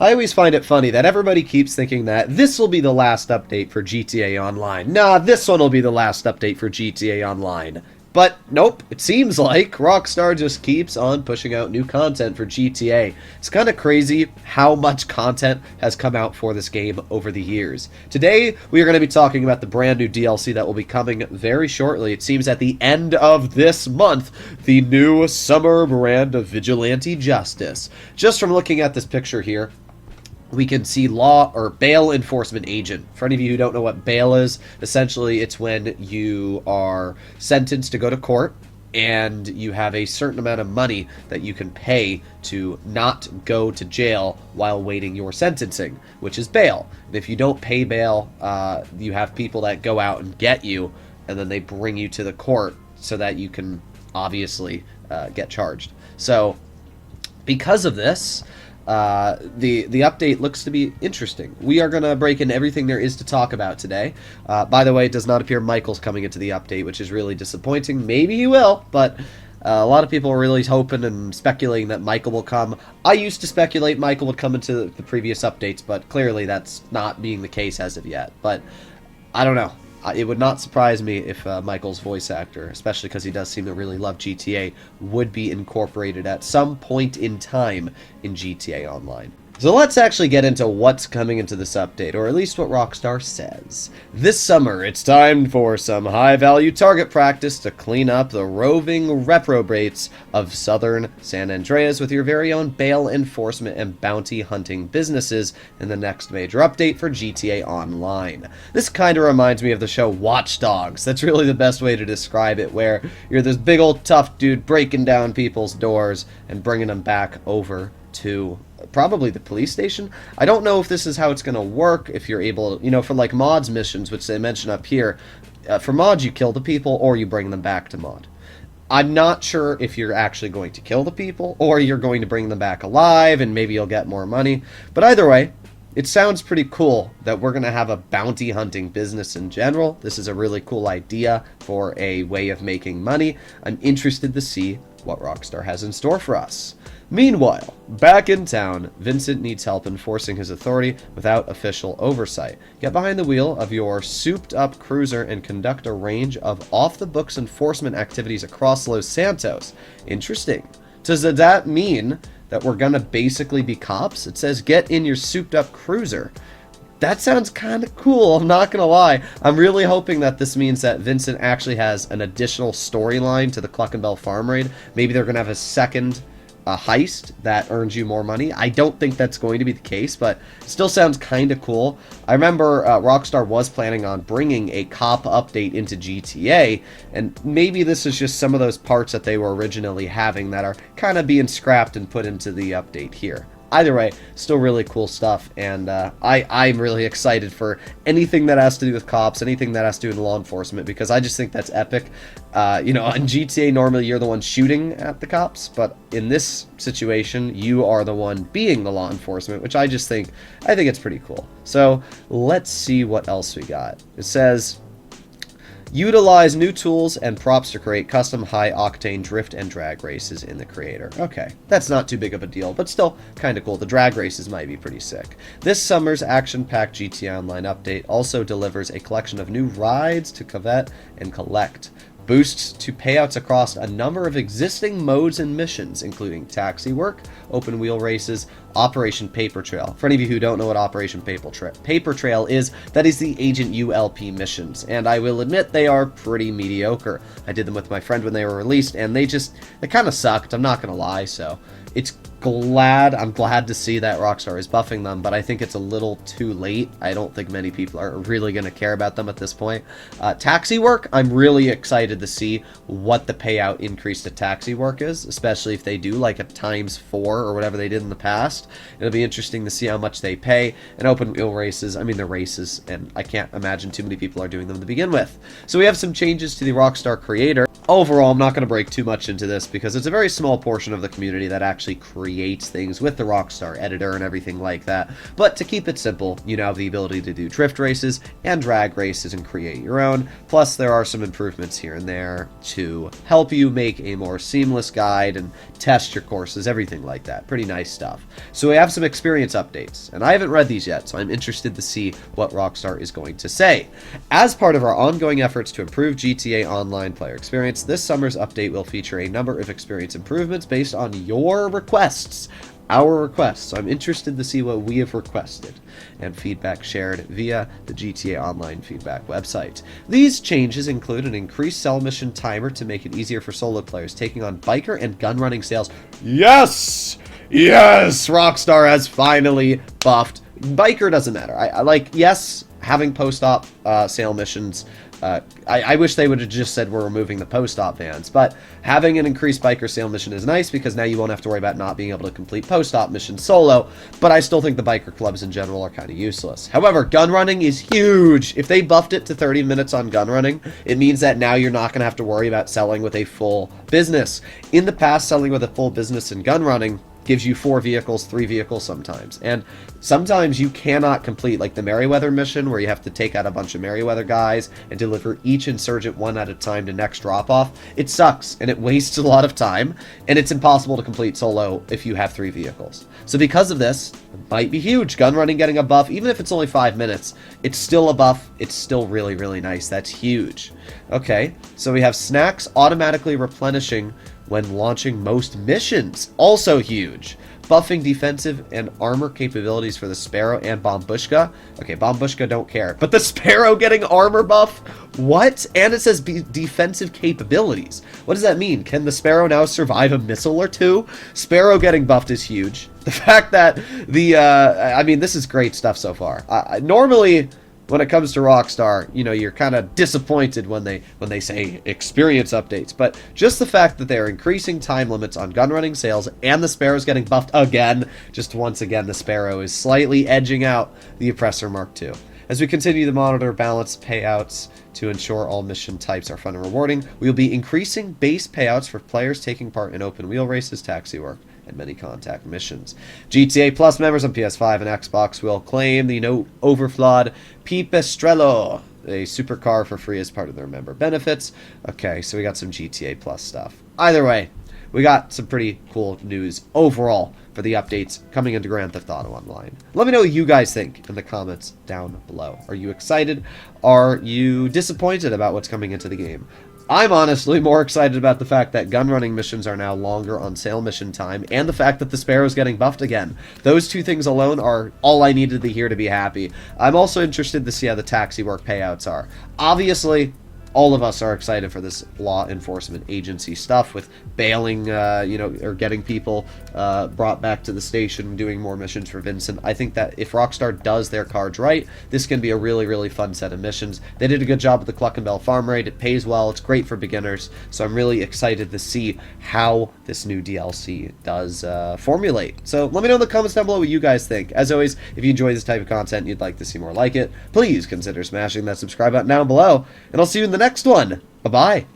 I always find it funny that everybody keeps thinking that this will be the last update for GTA Online. Nah, this one will be the last update for GTA Online. But nope, it seems like Rockstar just keeps on pushing out new content for GTA. It's kind of crazy how much content has come out for this game over the years. Today, we are going to be talking about the brand new DLC that will be coming very shortly. It seems at the end of this month, the new summer brand of Vigilante Justice. Just from looking at this picture here, we can see law or bail enforcement agent. For any of you who don't know what bail is, essentially it's when you are sentenced to go to court and you have a certain amount of money that you can pay to not go to jail while waiting your sentencing, which is bail. And if you don't pay bail, you have people that go out and get you, and then they bring you to the court so that you can obviously get charged. So because of this, the update looks to be interesting. We are going to break in everything there is to talk about today. By the way, it does not appear Michael's coming into the update, which is really disappointing. Maybe he will, but a lot of people are really hoping and speculating that Michael will come. I used to speculate Michael would come into the previous updates, but clearly that's not being the case as of yet. But I don't know. It would not surprise me if Michael's voice actor, especially because he does seem to really love GTA, would be incorporated at some point in time in GTA Online. So let's actually get into what's coming into this update, or at least what Rockstar says. This summer, it's time for some high-value target practice to clean up the roving reprobates of southern San Andreas with your very own bail enforcement and bounty hunting businesses in the next major update for GTA Online. This kind of reminds me of the show Watch Dogs. That's really the best way to describe it, where you're this big old tough dude breaking down people's doors and bringing them back over to probably the police station. I don't know if this is how it's going to work, if you're able to, for like mods missions, which they mention up here, for mods you kill the people or you bring them back to mod. I'm not sure if you're actually going to kill the people or you're going to bring them back alive and maybe you'll get more money, but either way, it sounds pretty cool that we're going to have a bounty hunting business in general. This is a really cool idea for a way of making money. I'm interested to see what Rockstar has in store for us. Meanwhile, back in town, Vincent needs help enforcing his authority without official oversight. Get behind the wheel of your souped-up cruiser and conduct a range of off-the-books enforcement activities across Los Santos. Interesting. Does that mean that we're gonna basically be cops? It says get in your souped-up cruiser. That sounds kind of cool, I'm not gonna lie. I'm really hoping that this means that Vincent actually has an additional storyline to the Cluckenbell Farm Raid. Maybe they're gonna have a second heist that earns you more money. I don't think that's going to be the case, but still sounds kind of cool. I remember Rockstar was planning on bringing a cop update into GTA, and maybe this is just some of those parts that they were originally having that are kind of being scrapped and put into the update here. Either way, still really cool stuff, and I'm really excited for anything that has to do with cops, anything that has to do with law enforcement, because I just think that's epic. In GTA, normally you're the one shooting at the cops, but in this situation, you are the one being the law enforcement, which I think it's pretty cool. So, let's see what else we got. It says, utilize new tools and props to create custom high-octane drift and drag races in the creator. Okay, that's not too big of a deal, but still kind of cool. The drag races might be pretty sick. This summer's action-packed GTA Online update also delivers a collection of new rides to covet and collect. Boosts to payouts across a number of existing modes and missions, including taxi work, open wheel races, Operation Paper Trail. For any of you who don't know what Operation Paper Trail is, that is the Agent ULP missions, and I will admit they are pretty mediocre. I did them with my friend when they were released, and they kind of sucked, I'm not gonna lie, so I'm glad to see that Rockstar is buffing them, but I think it's a little too late. I don't think many people are really going to care about them at this point. Taxi work, I'm really excited to see what the payout increase to taxi work is, especially if they do like a ×4 or whatever they did in the past. It'll be interesting to see how much they pay. And open wheel races, I mean they're races, and I can't imagine too many people are doing them to begin with. So we have some changes to the Rockstar creator. Overall, I'm not going to break too much into this because it's a very small portion of the community that actually creates things with the Rockstar editor and everything like that. But to keep it simple, you now have the ability to do drift races and drag races and create your own. Plus, there are some improvements here and there to help you make a more seamless guide and test your courses, everything like that. Pretty nice stuff. So we have some experience updates, and I haven't read these yet, so I'm interested to see what Rockstar is going to say. As part of our ongoing efforts to improve GTA Online player experience, this summer's update will feature a number of experience improvements based on your requests. Our requests. So I'm interested to see what we have requested and feedback shared via the GTA Online feedback website. These changes include an increased cell mission timer to make it easier for solo players taking on biker and gun running sales. Yes! Yes! Rockstar has finally buffed. Biker doesn't matter. I like, yes, having post-op sale missions. I wish they would have just said we're removing the post-op vans, but having an increased biker sale mission is nice because now you won't have to worry about not being able to complete post-op missions solo, but I still think the biker clubs in general are kind of useless. However, gun running is huge. If they buffed it to 30 minutes on gun running, it means that now you're not going to have to worry about selling with a full business. In the past, selling with a full business in gun running gives you 4 vehicles, 3 vehicles sometimes. And sometimes you cannot complete, like the Merryweather mission, where you have to take out a bunch of Merryweather guys and deliver each insurgent one at a time to next drop-off. It sucks, and it wastes a lot of time, and it's impossible to complete solo if you have 3 vehicles. So because of this, it might be huge. Gun running getting a buff, even if it's only 5 minutes, it's still a buff. It's still really, really nice. That's huge. Okay, so we have snacks automatically replenishing when launching most missions. Also huge. Buffing defensive and armor capabilities for the Sparrow and Bombushka. Okay, Bombushka don't care. But the Sparrow getting armor buff? What? And it says defensive capabilities. What does that mean? Can the Sparrow now survive a missile or two? Sparrow getting buffed is huge. The fact that the, I mean, this is great stuff so far. Normally, when it comes to Rockstar, you know, you're kind of disappointed when they say experience updates, but just the fact that they're increasing time limits on gun running sales and the Sparrow's getting buffed again, just once again the Sparrow is slightly edging out the Oppressor Mark II. As we continue to monitor balance payouts to ensure all mission types are fun and rewarding, we will be increasing base payouts for players taking part in open wheel races, taxi work, and many contact missions. GTA Plus members on PS5 and Xbox will claim the no overflawed Pipistrello, a supercar, for free as part of their member benefits. Okay, so we got some GTA Plus stuff. Either way, we got some pretty cool news overall for the updates coming into Grand Theft Auto Online. Let me know what you guys think in the comments down below. Are you excited? Are you disappointed about what's coming into the game? I'm honestly more excited about the fact that gun running missions are now longer on sale mission time, and the fact that the Sparrow's getting buffed again. Those two things alone are all I needed to hear to be happy. I'm also interested to see how the taxi work payouts are. Obviously, all of us are excited for this law enforcement agency stuff with bailing, you know, or getting people brought back to the station, doing more missions for Vincent. I think that if Rockstar does their cards right, this can be a really, really fun set of missions. They did a good job with the Cluckenbell farm raid. It pays well. It's great for beginners. So I'm really excited to see how this new DLC does formulate. So let me know in the comments down below what you guys think. As always, if you enjoy this type of content and you'd like to see more like it, please consider smashing that subscribe button down below. And I'll see you in the next one. Bye-bye.